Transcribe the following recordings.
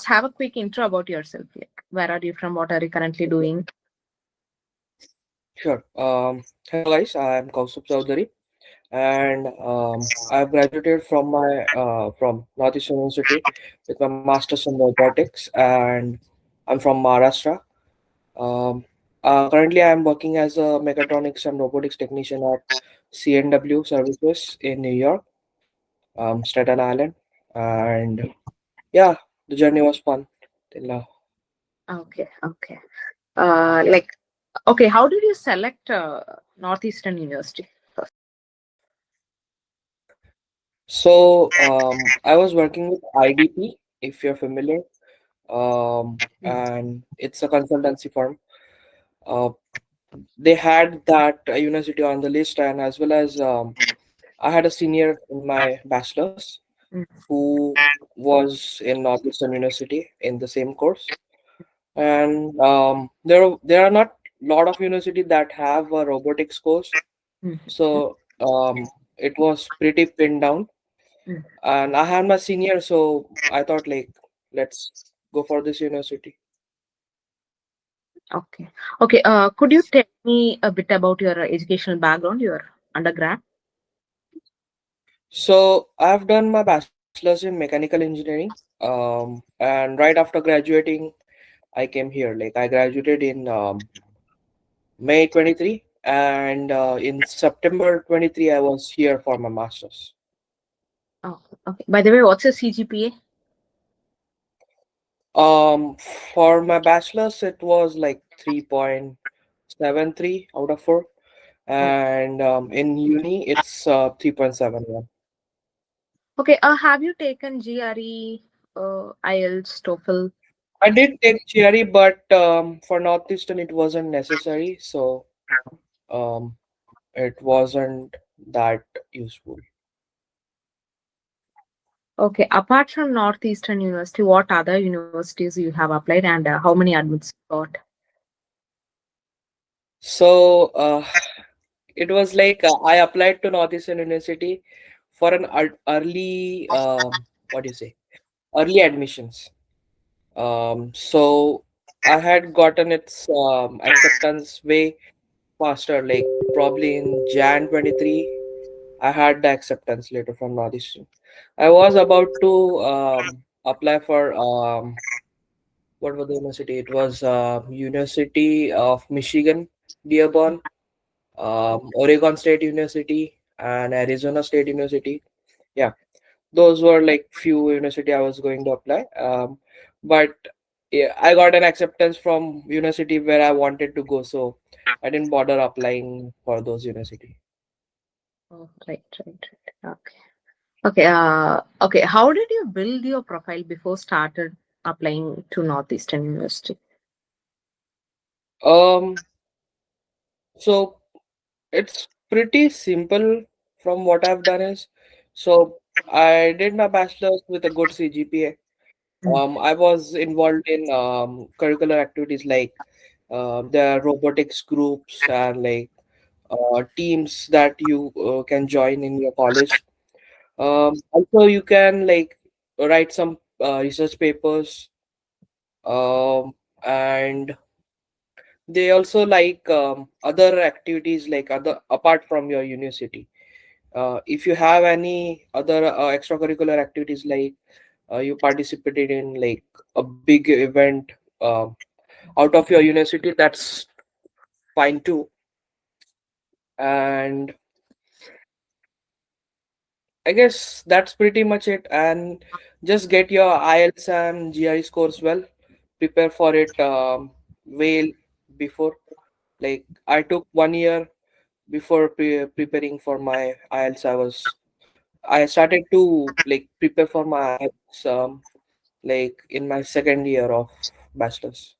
have a quick intro about yourself. Like, where are you from? What are you currently doing? Sure. Hello guys, I'm Kaustubh Chowdhury, and I've graduated from Northeastern University with my master's in robotics, and I'm from Maharashtra. Um, Currently, I'm working as a mechatronics and robotics technician at CNW Services in New York, Staten Island, and yeah, the journey was fun till now. Okay, okay. Like, okay, how did you select Northeastern University? So, I was working with IDP, if you're familiar, Mm, and it's a consultancy firm. Uh, they had that university on the list, and as well as I had a senior in my bachelor's mm. who was in Northeastern University in the same course. And there are not a lot of university that have a robotics course, Mm, so it was pretty pinned down. mm. And I had my senior, so I thought like let's go for this university. Okay. Okay. Could you tell me a bit about your educational background, your undergrad? So I've done my bachelor's in mechanical engineering. And right after graduating, I came here. Like I graduated in May 23, and in September 23, I was here for my master's. Oh, okay. By the way, what's your CGPA? Um, for my bachelor's, it was like 3.73 out of 4, Oh, and in uni, it's 3.71. okay. Have you taken GRE, IELTS, TOEFL? I did take theory, but for Northeastern, it wasn't necessary, so um, it wasn't that useful. Okay. Apart from Northeastern University, what other universities you have applied and how many admits you got? So it was like I applied to Northeastern University for an early what do you say, early admissions. So I had gotten its acceptance way faster, like probably in Jan 23. I had the acceptance letter from Northeastern. I was about to apply for what was the university? It was University of Michigan, Dearborn, Oregon State University, and Arizona State University. Yeah, those were like few university I was going to apply. But yeah, I got an acceptance from university where I wanted to go, so I didn't bother applying for those university. Oh, right, right, right. Okay. Okay. Okay. How did you build your profile before started applying to Northeastern University? Um, so it's pretty simple from what I've done is, so I did my bachelor's with a good CGPA. Mm. I was involved in curricular activities like the robotics groups and like teams that you can join in your college. Also, you can like write some research papers, and they also like other activities like other apart from your university. If you have any other extracurricular activities like you participated in like a big event out of your university, that's fine too. And I guess that's pretty much it. And just get your IELTS and GRE scores well. Prepare for it well before. Like I took 1 year before preparing for my IELTS. I started to like prepare for my IELTS like in my second year of bachelor's.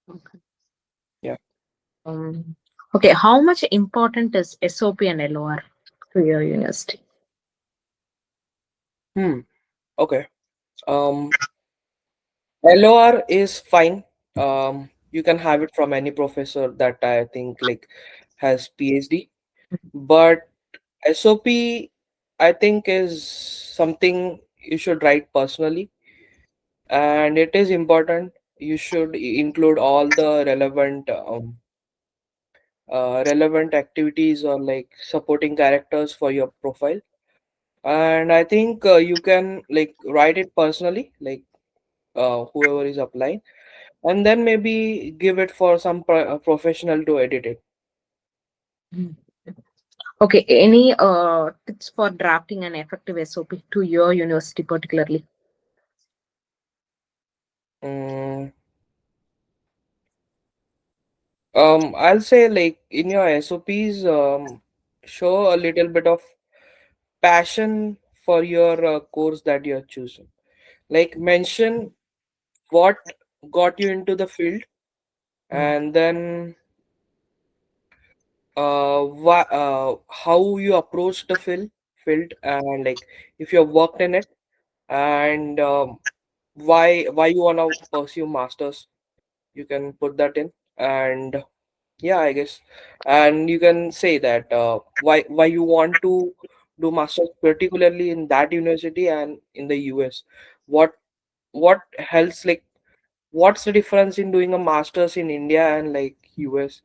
Okay. Yeah. Um, okay. How much important is SOP and LOR to your university? Hmm. Okay. Um, LOR is fine. You can have it from any professor that I think like has PhD. But SOP, I think is something you should write personally. and it is important. You should include all the relevant activities or like supporting characters for your profile. And I think you can like write it personally, like whoever is applying, and then maybe give it for some professional to edit it. Mm. Okay, any tips for drafting an effective SOP to your university particularly? Mm, I'll say like in your SOPs, show a little bit of passion for your course that you're choosing. Like mention what got you into the field, Mm. and then how you approach the field, and like if you've worked in it, and why you wanna pursue masters. You can put that in, and yeah, I guess, and you can say that why you want to do masters particularly in that university and in the US. What what helps, like what's the difference in doing a masters in India and like US,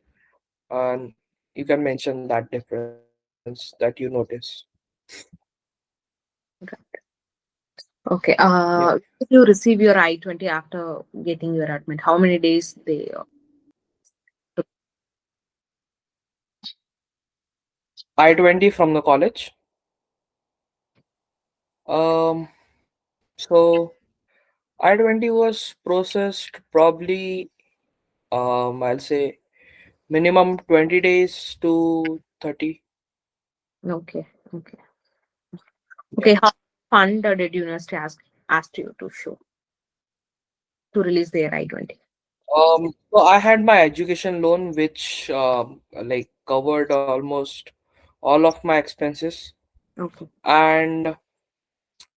and you can mention that difference that you notice. Okay. Yeah. If you receive your I-20 after getting your admit, how many days they took? I-20 from the college. So I-20 was processed probably, I'll say minimum 20 days to 30. Okay. Okay. Yeah. Okay. How fund did university asked you to show to release their I-20? So I had my education loan, which like covered almost all of my expenses, Okay. and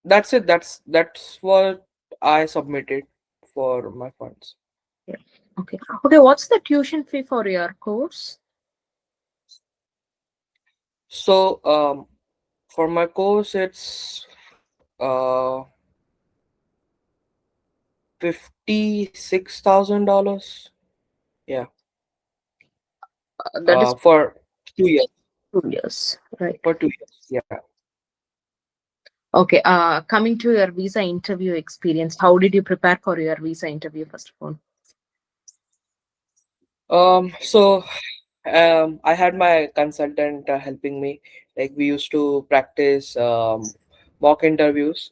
that's it. That's what I submitted for my funds. Yeah. Okay. Okay. What's the tuition fee for your course? So for my course, it's $56,000. Yeah, That is for 2 years. 2 years, right? For 2 years, yeah. Okay. Coming to your visa interview experience, how did you prepare for your visa interview first of all? So I had my consultant helping me. Like we used to practice mock interviews,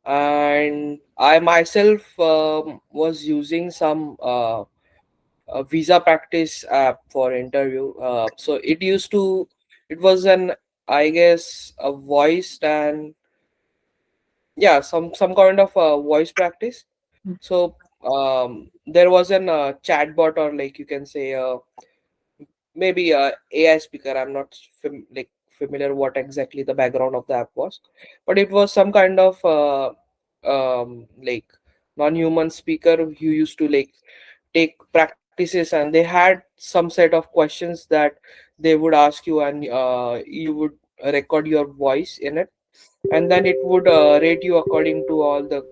and I myself was using some visa practice app for interview. So it was an, I guess, a voice, and yeah, some kind of voice practice. Mm. So there was an chatbot, or like you can say maybe a AI speaker. I'm not familiar what exactly the background of the app was, but it was some kind of like non-human speaker who used to like take practices, and they had some set of questions that they would ask you, and you would record your voice in it, and then it would rate you according to all the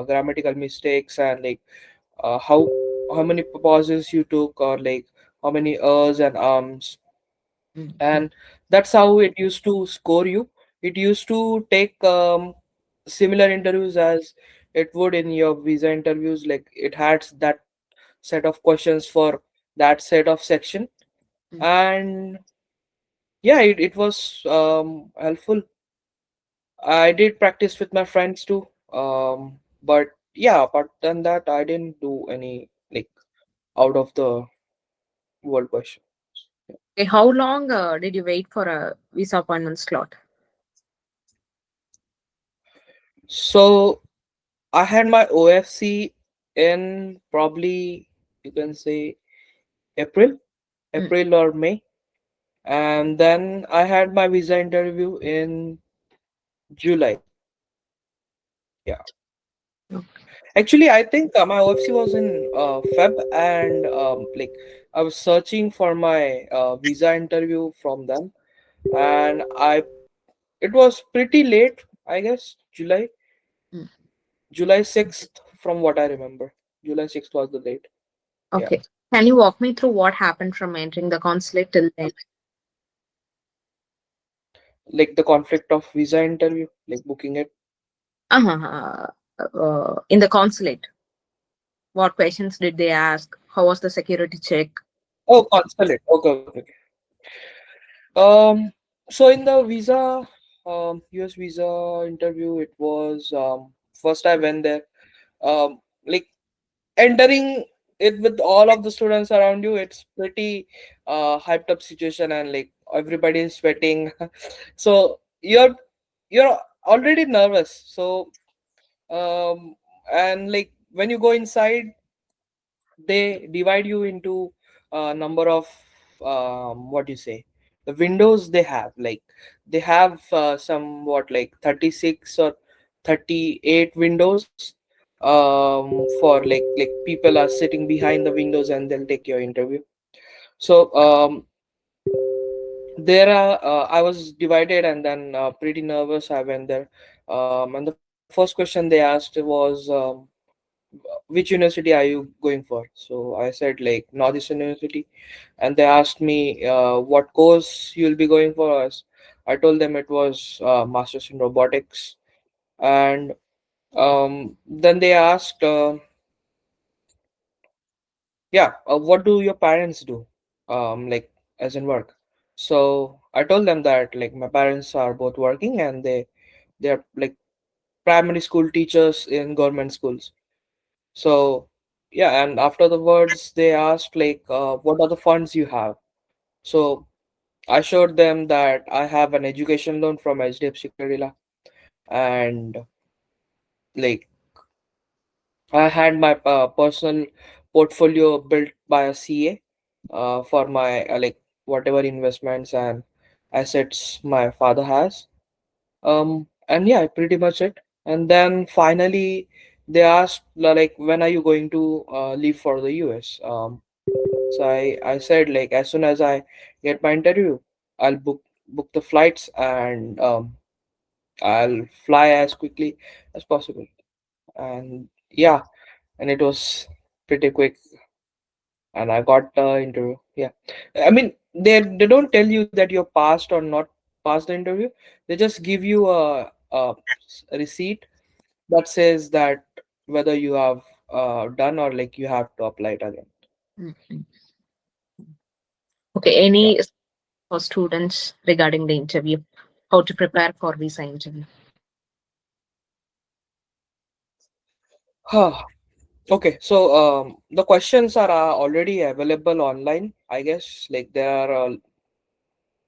grammatical mistakes, and like how many pauses you took, or like how many ers and ums, Mm. and that's how it used to score you. It used to take similar interviews as it would in your visa interviews. Like it had that set of questions for that set of section, Mm. and yeah, it was helpful. I did practice with my friends too, but yeah, apart than that, I didn't do any like out of the world question. Okay, how long did you wait for a visa appointment slot? So I had my OFC in probably, you can say, April, Mm. April or May, and then I had my visa interview in July. Yeah, actually, I think my OFC was in Feb, and like I was searching for my visa interview from them, and I it was pretty late, I guess, July Mm. 6th from what I remember. July 6th was the date. Yeah. Okay. Can you walk me through what happened from entering the consulate till then? Like the conflict of visa interview, like booking it. Uh-huh. In the consulate, what questions did they ask? How was the security check? Oh, consulate. Okay, okay, okay. Um, so in the visa, US visa interview, it was first I went there. Like entering it with all of the students around you, it's pretty hyped up situation, and like everybody is sweating. So you're already nervous. So and like when you go inside, they divide you into a number of what you say, the windows they have. Like they have somewhat like 36 or 38 windows for like people are sitting behind the windows and they'll take your interview. So there are I was divided, and then pretty nervous I went there. And the first question they asked was which university are you going for? So I said like Northeastern University, and they asked me what course you'll be going for. I told them it was masters in robotics. And then they asked yeah, what do your parents do, like as in work? So I told them that like my parents are both working, and they're like primary school teachers in government schools. So yeah, and after the words, they asked like, "What are the funds you have?" So I showed them that I have an education loan from HDFC Credila, and like I had my personal portfolio built by a CA for my like whatever investments and assets my father has. And yeah, pretty much it. And then finally, they asked like, when are you going to leave for the US? So I said like as soon as I get my interview, I'll book the flights, and I'll fly as quickly as possible. And yeah, and it was pretty quick, and I got the interview. Yeah, I mean they don't tell you that you're passed or not passed the interview. They just give you a receipt that says that whether you have done or like you have to apply it again. Mhm. Okay. Yeah. Any for students regarding the interview? How to prepare for visa interview? Okay, so the questions are already available online, I guess. Like there are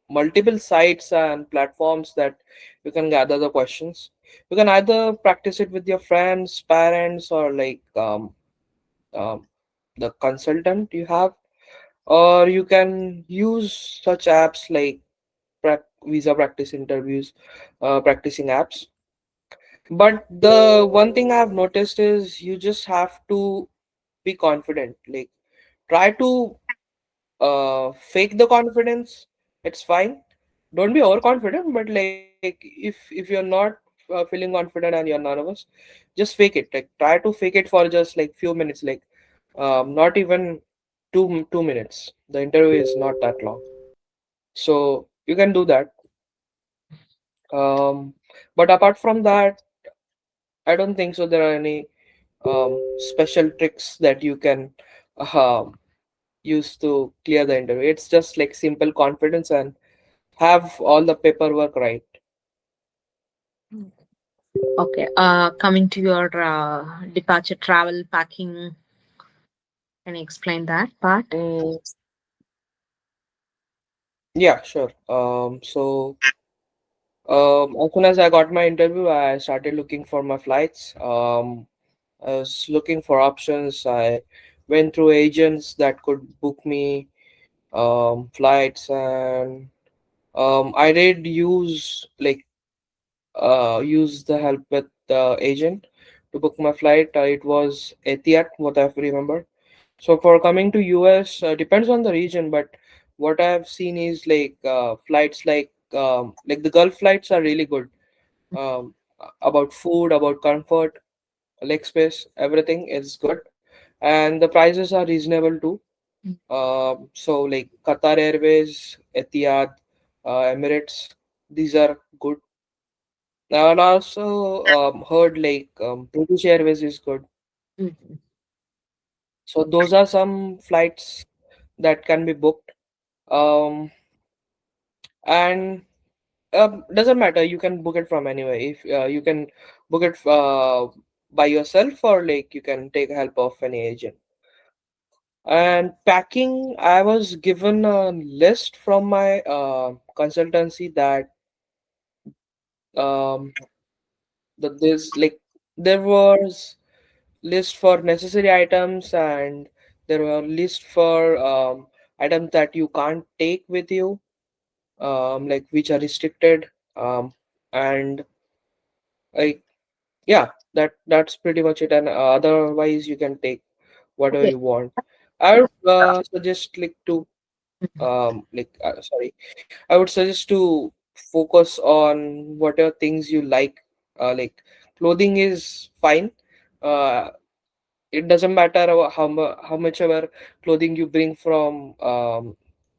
multiple sites and platforms that you can gather the questions. You can either practice it with your friends, parents, or like um, the consultant you have, or you can use such apps like visa practice interviews, practicing apps. But the one thing I've noticed is you just have to be confident. Like try to fake the confidence. It's fine. Don't be overconfident, but like if you're not feeling confident and you're nervous, just fake it. Like try to fake it for just like few minutes, like not even 2 minutes. The interview is not that long, so you can do that. But apart from that, I don't think so there are any special tricks that you can um, use to clear the interview. It's just like simple confidence and have all the paperwork right. Okay. Coming to your departure travel packing, can you explain that part? Mm, yeah, sure. As soon as I got my interview, I started looking for my flights. I was looking for options. I went through agents that could book me flights, and I did use the help with the agent to book my flight. It was Etihad, what I remember. So for coming to US, depends on the region, but what I've seen is like flights like the Gulf flights are really good. About food, about comfort. leg space, everything is good, and the prices are reasonable too. Mm. So like Qatar Airways, Etihad, Emirates, these are good. And I also heard like British Airways is good. Mhm. So those are some flights that can be booked. Um, and doesn't matter. You can book it from anywhere. If you can book it by yourself, or like you can take help of any agent. And packing, I was given a list from my consultancy that um that there's like there was list for necessary items, and there were list for items that you can't take with you, like which are restricted, and like yeah, that's pretty much it. And otherwise you can take whatever Okay. you want. I would suggest like to Mhm. sorry, I would suggest to focus on whatever things you like. Like clothing is fine. uh, it doesn't matter how much ever clothing you bring from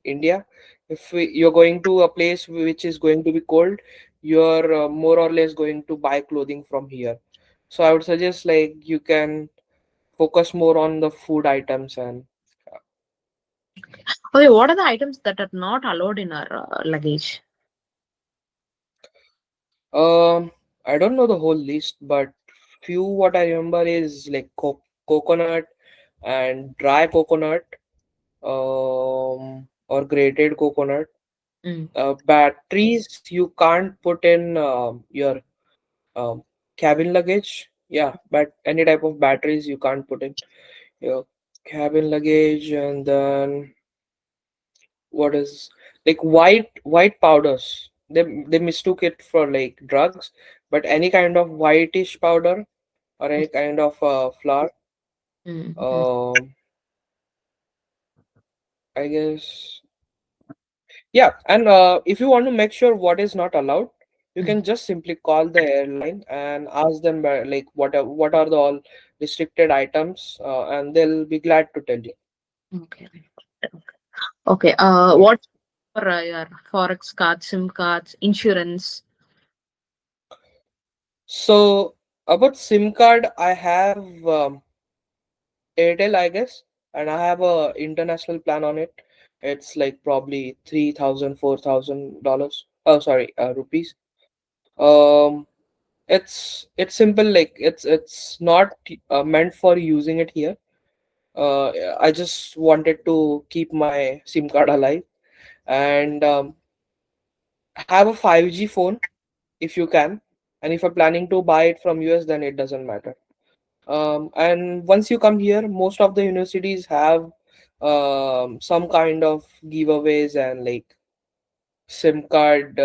India. If you're going to a place which is going to be cold, you're more or less going to buy clothing from here. So I would suggest like you can focus more on the food items. And Okay, what are the items that are not allowed in our luggage? I don't know the whole list, but few what I remember is like coconut and dry coconut, or grated coconut. Mm. Batteries you can't put in your um, cabin luggage. Yeah, but any type of batteries you can't put in your cabin luggage. And then what is like white powders? They mistook it for like drugs, but any kind of whitish powder or any kind of flour. Mm. Um, I guess. Yeah, and if you want to make sure what is not allowed, you Mm. can just simply call the airline and ask them like what are the all restricted items, and they'll be glad to tell you. Okay. Okay. Yeah. What for your forex cards, SIM cards, insurance? So about SIM card, I have Airtel, I guess, and I have a international plan on it. It's like probably 3,000, $4,000. Oh, sorry, rupees. Um, it's simple. Like it's not meant for using it here. I just wanted to keep my SIM card alive, and have a 5G phone if you can. And if you're planning to buy it from US, then it doesn't matter. And once you come here, most of the universities have some kind of giveaways and like SIM card.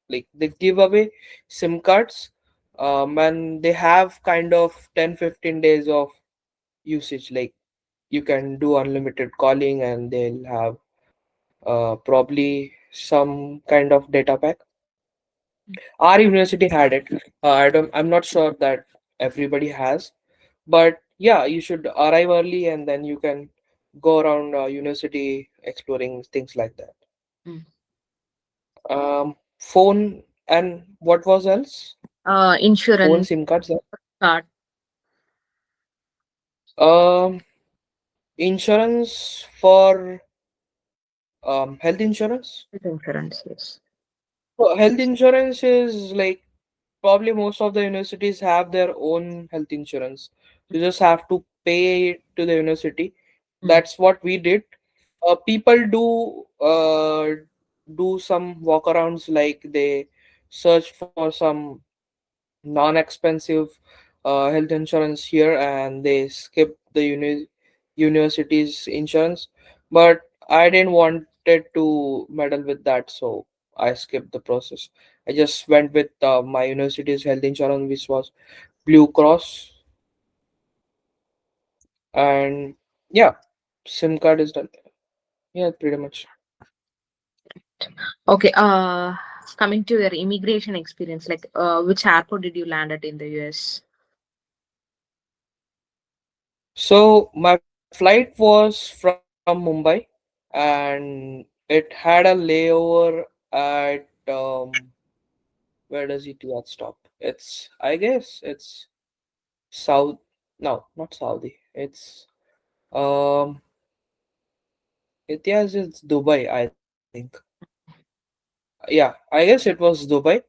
Like they give away SIM cards, and they have kind of 10-15 days of usage. Like you can do unlimited calling, and they'll have probably some kind of data pack. Our university had it. I'm not sure that everybody has, but yeah, you should arrive early, and then you can go around university exploring things like that. Mm. Phone, and what was else? Phone Insurance SIM cards. card, Um, Insurance for health insurance. health insurance. Yes. So health insurance is like probably most of the universities have their own health insurance. You just have to pay it to the university. Mm. That's what we did. People do some walkarounds, like they search for some non-expensive health insurance here, and they skip the university's insurance. But I didn't wanted to meddle with that, so I skipped the process. I just went with my university's health insurance, which was Blue Cross. And yeah, SIM card is done. Yeah, pretty much. Okay. Coming to your immigration experience, like which airport did you land at in the US? So my flight was from Mumbai, and it had a layover at where does Etihad stop? It's, I guess it's South. No, not Saudi. It's um Etihad is Dubai, I think. Yeah, I guess it was Dubai.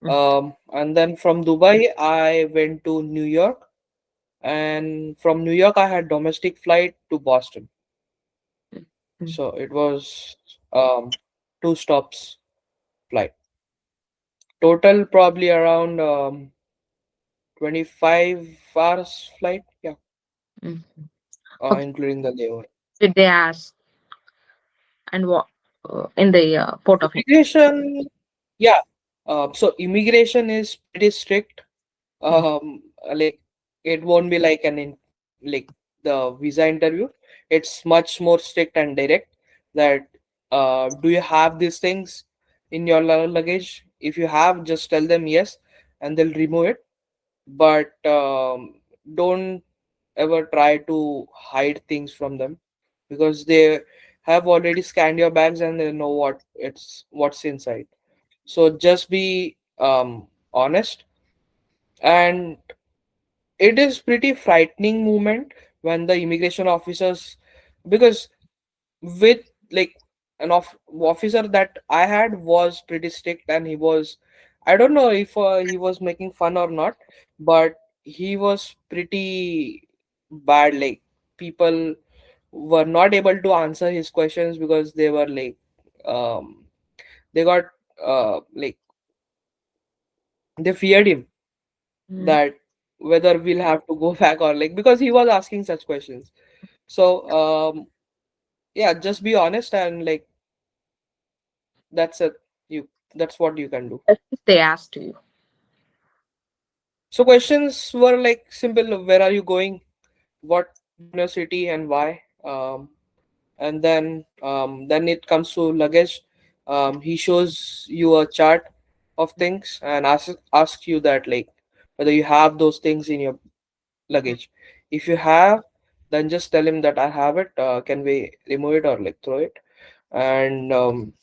Mm, And then from Dubai, I went to New York, and from New York, I had domestic flight to Boston. mm, So it was two stops flight. Total probably around 25 hours flight. Yeah, mm. Okay. including the layover. Did they ask and what in the port of India? Immigration, yeah. So immigration is pretty strict. Mm, Like it won't be like like the visa interview. It's much more strict and direct. That do you have these things in your luggage? If you have, just tell them yes, and they'll remove it. But don't ever try to hide things from them, because they have already scanned your bags and they know what's inside. So just be honest. And it is pretty frightening moment when the immigration officers, because with like officer that I had was pretty strict, and he was, I don't know if he was making fun or not, but he was pretty bad. Like people were not able to answer his questions because they were like um they got like they feared him, mm. that whether we'll have to go back, or like, because he was asking such questions. So yeah, just be honest, and like that's it. You That's what you can do. If they asked you. So questions were like simple: where are you going, what university, and why. And then it comes to luggage. He shows you a chart of things and asks you that, like, whether you have those things in your luggage. If you have, then just tell him that I have it. Can we remove it or like throw it? And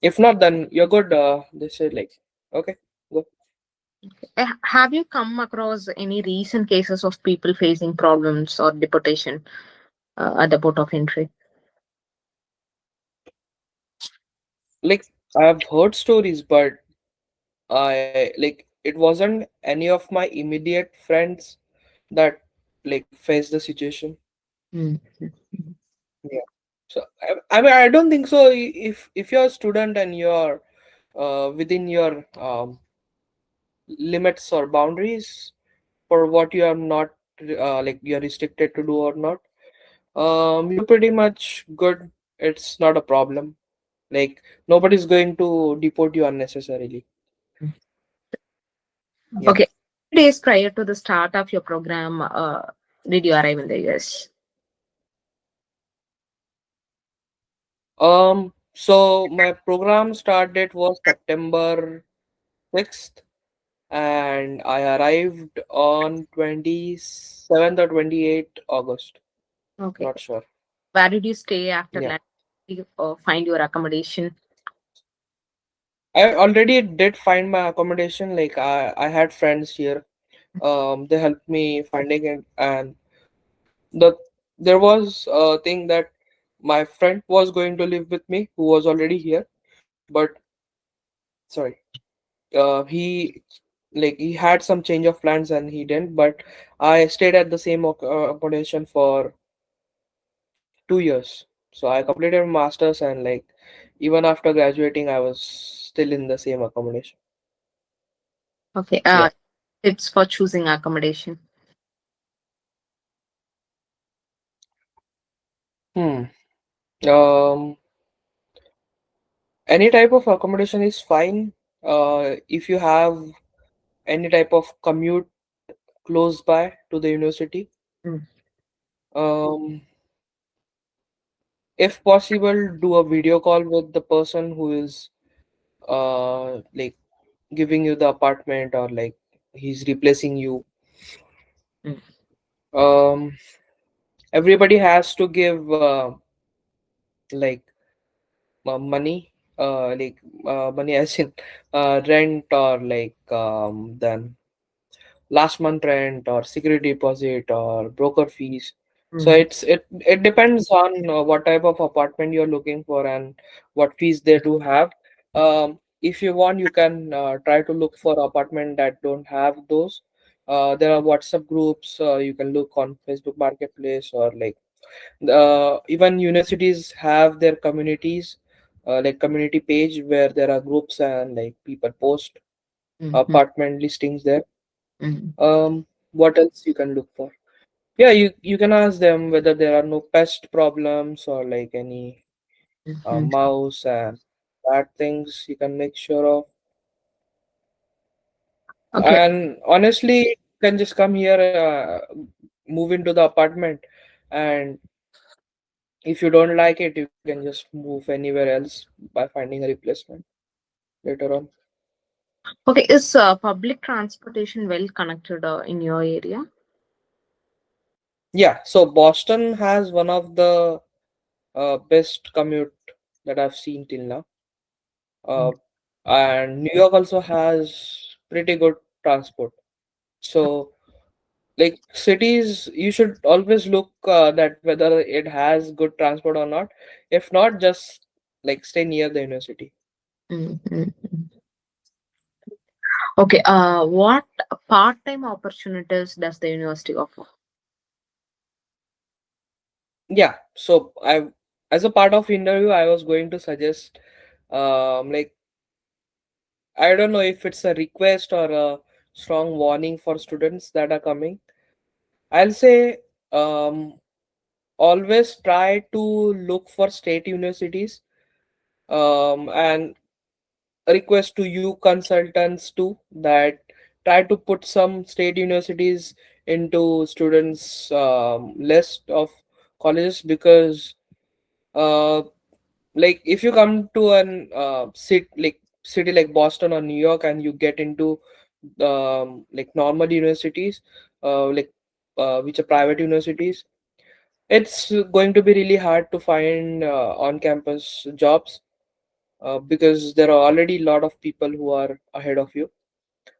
if not, then you're good. They said like, okay, go. Have you come across any recent cases of people facing problems or deportation at the port of entry? Like, I've heard stories, but I like it wasn't any of my immediate friends that like faced the situation. Mm. Yeah. So I mean, I don't think so. If you're a student and you're within your limits or boundaries for what you are not like you're restricted to do or not, you're pretty much good. It's not a problem. Like nobody's going to deport you unnecessarily. Yeah. Okay. Days prior to the start of your program, did you arrive in the US? So my program start date was September 6th, and I arrived on 27th or 28th August. Okay. Not sure. Where did you stay after Yeah. landing? Did you find your accommodation? I already did find my accommodation. Like I had friends here. They helped me finding it, and the there was a thing that my friend was going to live with me, who was already here, but sorry, he like he had some change of plans and he didn't. But I stayed at the same accommodation for 2 years. So I completed my masters, and like even after graduating, I was still in the same accommodation. Okay. Yeah. Tips for choosing accommodation. Hmm. Um. Any type of accommodation is fine. If you have any type of commute close by to the university, Mm. um, if possible, do a video call with the person who is like giving you the apartment, or like he's replacing you. Mm. Um, everybody has to give like money, money as in rent, or then last month rent or security deposit or broker fees. So Mm, it depends on what type of apartment you're looking for and what fees they do have. If you want, you can try to look for apartment that don't have those. There are WhatsApp groups. You can look on Facebook Marketplace, or even universities have their communities, like community page where there are groups and like people post mm, mm, apartment listings there. mm, What else you can look for? Yeah, you can ask them whether there are no pest problems or like any mm, mm. mouse and bad things you can make sure of. Okay. And honestly, you can just come here, move into the apartment, and if you don't like it, you can just move anywhere else by finding a replacement later on. Okay. Is public transportation well connected in your area? Yeah, so Boston has one of the best commute that I've seen till now. Mm. Uh, and New York also has pretty good transport. So, like cities, you should always look that whether it has good transport or not. If not, just like stay near the university. Mm, mm, mm. Okay. What part-time opportunities does the university offer? Yeah. So as a part of interview, I was going to suggest, like I don't know if it's a request or a strong warning for students that are coming. I'll say, um, always try to look for state universities, and a request to you consultants too, that try to put some state universities into students list of colleges, because uh, like if you come to an city like Boston or New York and you get into like normal universities, like which are private universities, it's going to be really hard to find on campus jobs, because there are already a lot of people who are ahead of you,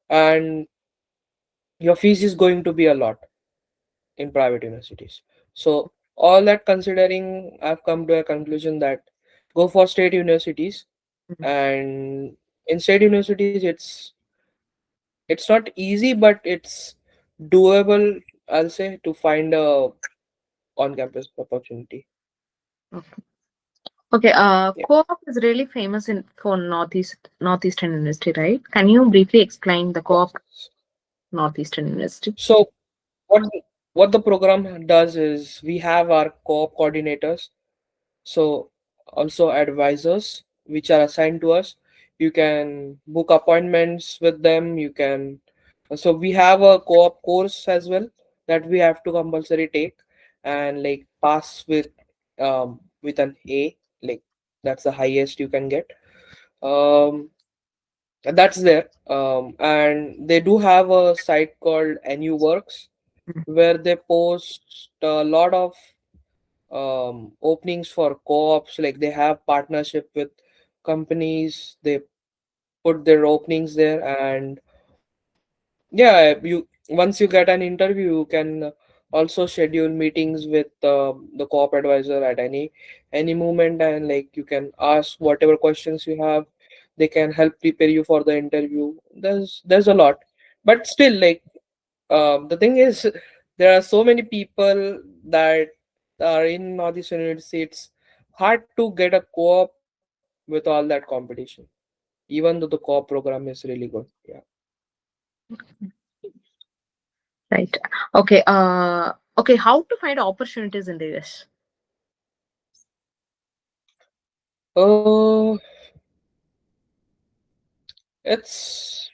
and your fees is going to be a lot in private universities. So all that considering, I've come to a conclusion that go for state universities. Mm. And in state universities, it's not easy, but it's doable, I'll say, to find a on campus opportunity. Okay. Okay. Yeah. Co-op is really famous in for Northeastern University, right? Can you briefly explain the co-op Yes. Northeastern University? So what what the program does is we have our co-op coordinators, so also advisors which are assigned to us. You can book appointments with them. You can, so we have a co-op course as well that we have to compulsory take and like pass with an A, like that's the highest you can get. Um, that's there. And they do have a site called NU Works Mm, where they post a lot of openings for co-ops. Like they have partnership with companies, they put their openings there. And yeah, you once you get an interview, you can also schedule meetings with the co-op advisor at any moment, and like you can ask whatever questions you have. They can help prepare you for the interview. There's a lot, but still, like the thing is, there are so many people that are in Northeastern University. It's hard to get a co-op with all that competition, even though the co-op program is really good. Yeah. right. Okay. Okay. How to find opportunities in the US? Uh, it's,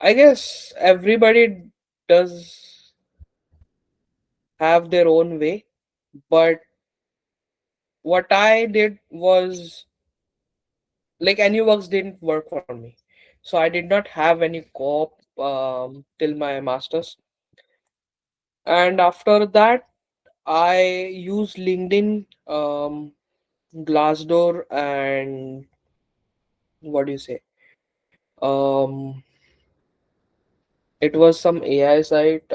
I guess everybody does have their own way, but what I did was like any works didn't work for me, so I did not have any co-op till my masters. And after that, I use LinkedIn, Glassdoor, and what do you say? Um, it was some AI site,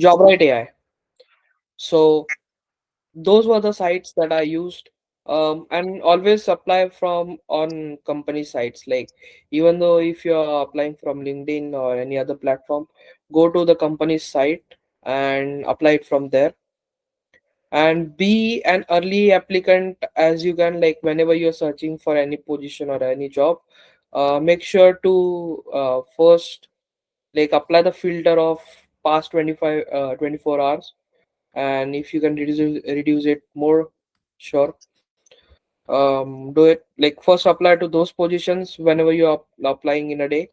JobRite AI. So those were the sites that I used. And always apply from on company sites. Like, even though if you're applying from LinkedIn or any other platform, go to the company's site and apply it from there. And be an early applicant as you can. Like, whenever you're searching for any position or any job, make sure to first, like, apply the filter of past 24 hours. And if you can reduce it more, sure, do it. Like, first apply to those positions whenever you are applying in a day,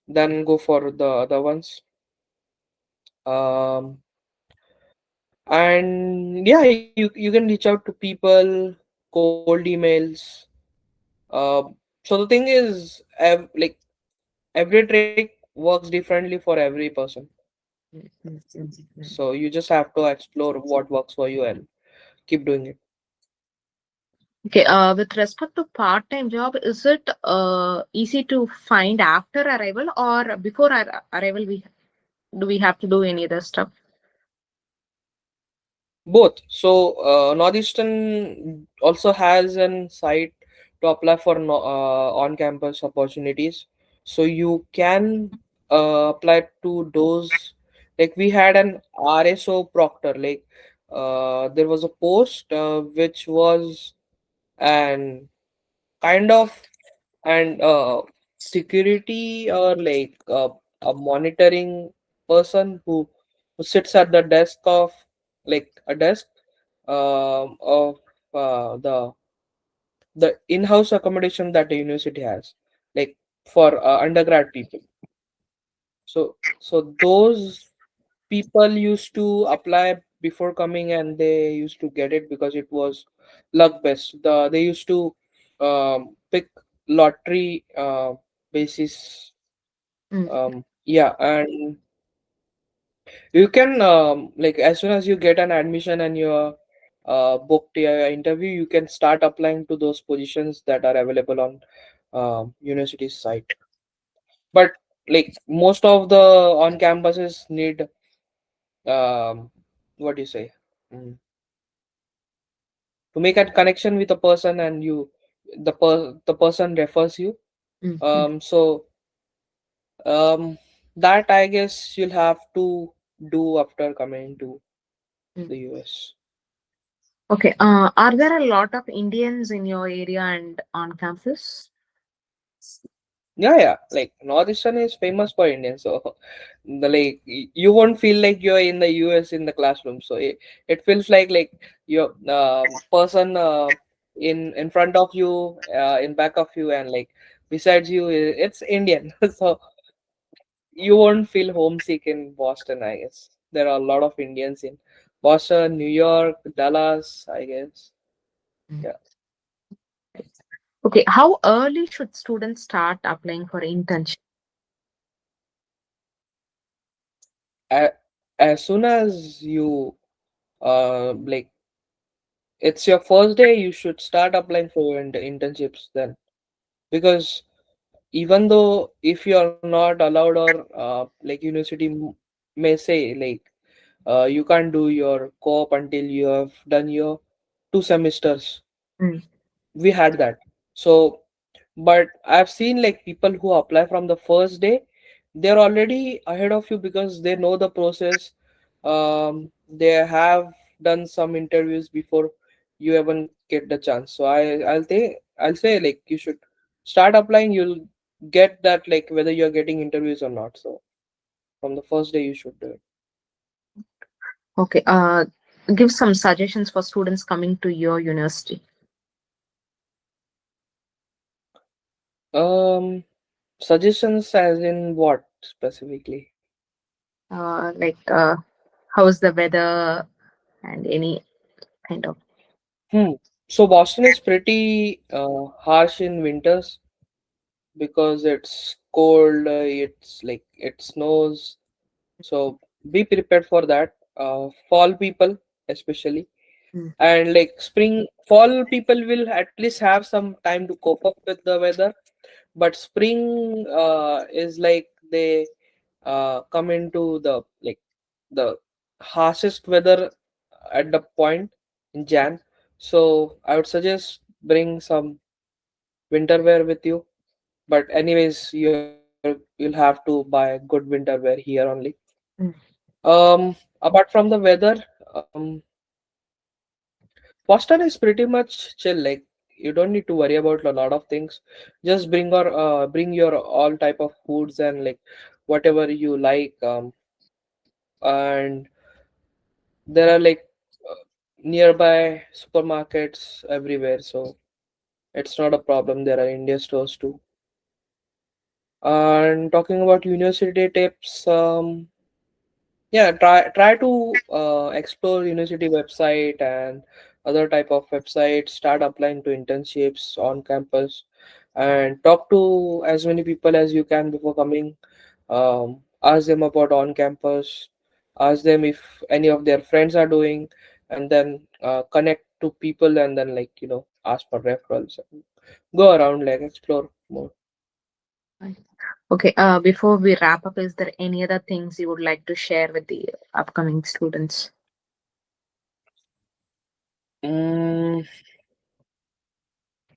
then go for the other ones. um and yeah, you can reach out to people, cold emails. uh, so the thing is, like, every trick works differently for every person. Mm, mm, mm, mm. So you just have to explore what works for you and keep doing it. Okay, with respect to part-time job, is it easy to find after arrival or before our arrival? We have to do any other stuff? Both. So Northeastern also has an site to apply for on-campus opportunities. So you can apply to those. Like, we had an RSO proctor. Like, there was a post which was an kind of, and security, or like a monitoring person who sits at the desk of, like, a desk of the in-house accommodation that the university has, like, for undergrad people. So those people used to apply before coming, and they used to get it because it was luck based. They used to pick lottery basis. Mm, Yeah, and you can, like, as soon as you get an admission and you're booked your interview, you can start applying to those positions that are available on university site. But, like, most of the on campuses need, um, what do you say, Mm, to make a connection with a person, and the person refers you. mm, mm, So um, that, I guess, you'll have to do after coming to mm. the US. Okay, are there a lot of Indians in your area and on campus? Yeah, yeah. Like, Northeastern is famous for Indians, so like, you won't feel like you're in the US in the classroom. So it feels like your person in front of you, in back of you, and like besides you, it's Indian. So you won't feel homesick in Boston, I guess. There are a lot of Indians in Boston, New York, Dallas, I guess. Mm. Yeah. Okay, how early should students start applying for internship? A- as soon as you like, it's your first day, you should start applying for your internships then. Because even though if you are not allowed, or like, university may say, like, you can't do your co-op until you have done your 2 semesters. Mm, We had that. So, but I've seen, like, people who apply from the first day, they're already ahead of you because they know the process. They have done some interviews before you even get the chance. So I'll say, like, you should start applying. You'll get that, like, whether you're getting interviews or not. So from the first day you should do it. okay, give some suggestions for students coming to your university. um Suggestions as in what specifically? Like, how's the weather and any kind of. Hmm. So Boston is pretty harsh in winters because it's cold. It's like it snows. So be prepared for that. fall people especially, Mm, and like spring fall people will at least have some time to cope up with the weather, but spring is like they come into the harshest weather at the point in Jan. So I would suggest bring some winter wear with you. But anyways, you'll have to buy good winter wear here only. mm, Apart from the weather, um, Boston is pretty much chill. Like you don't need to worry about a lot of things. Just bring your all type of foods and like whatever you like. And there are like nearby supermarkets everywhere, so it's not a problem. There are India stores too. And talking about university tips, yeah, try to explore university website and other type of websites. Start applying to internships on campus, and talk to as many people as you can before coming. Ask them about on campus. Ask them if any of their friends are doing, and then connect to people, and then ask for referrals. Go around, like explore more. right. Okay, before we wrap up, is there any other things you would like to share with the upcoming students? Mm,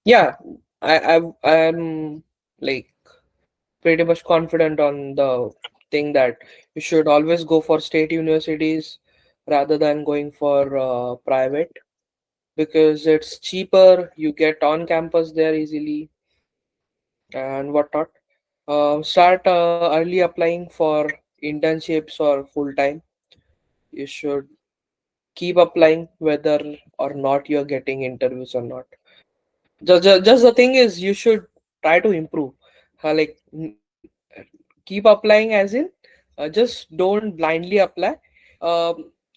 yeah, I'm like pretty much confident on the thing that you should always go for state universities rather than going for private, because it's cheaper, you get on campus there easily and whatnot. Start early applying for internships or full time. You should keep applying whether or not you're getting interviews or not. Just the thing is, you should try to improve. Keep applying, as in, just don't blindly apply.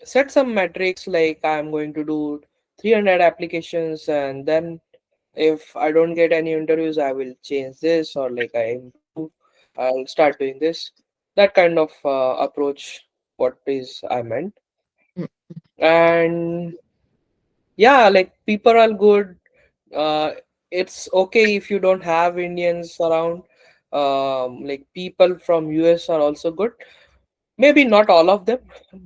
Set some metrics like I'm going to do 300 applications, and then if I don't get any interviews, I will change this, or like I improve, I'll start doing this. That kind of approach, what is I meant. Mm, And yeah, like people are good. It's okay if you don't have Indians around. Like people from US are also good. Maybe not all of them,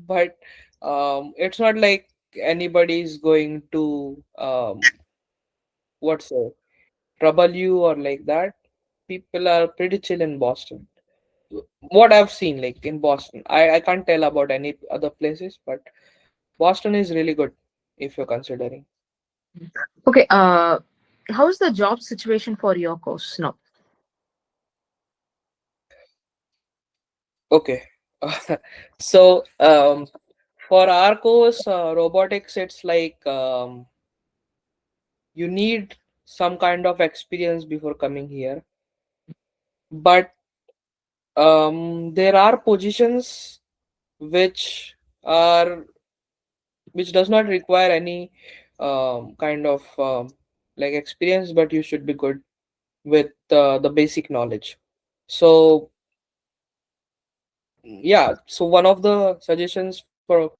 but it's not like anybody's going to what's say trouble you or like that. People are pretty chill in Boston. What I've seen, like in Boston, I can't tell about any other places, but Boston is really good if you're considering. mm. Okay, how's the job situation for your course now? Okay. So, for our course, robotics, it's like you need some kind of experience before coming here. But there are positions which are which does not require any kind of like experience, but you should be good with the basic knowledge. So yeah, so one of the suggestions for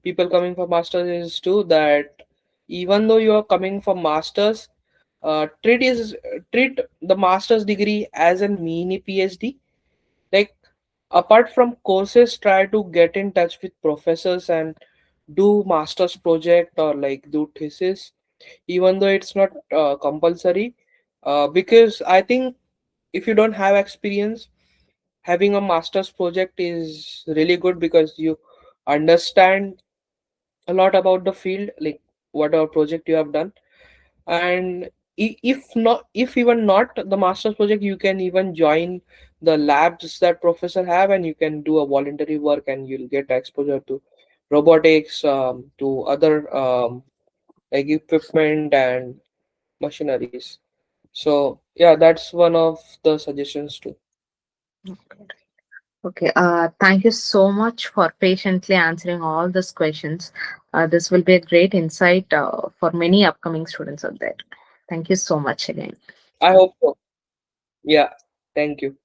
people coming for masters is too that even though you are coming for masters, treat the master's degree as a mini PhD. Like apart from courses, try to get in touch with professors and do master's project or like do thesis, even though it's not compulsory. Because I think if you don't have experience, having a master's project is really good because you understand a lot about the field, like whatever project you have done. And if not, if even not the master's project, you can even join the labs that professor have, and you can do a voluntary work, and you'll get exposure to robotics, to other like equipment and machineries. So yeah, that's one of the suggestions too. Okay. Okay, thank you so much for patiently answering all these questions. This will be a great insight for many upcoming students out there. Thank you so much again. I hope so. Yeah, thank you.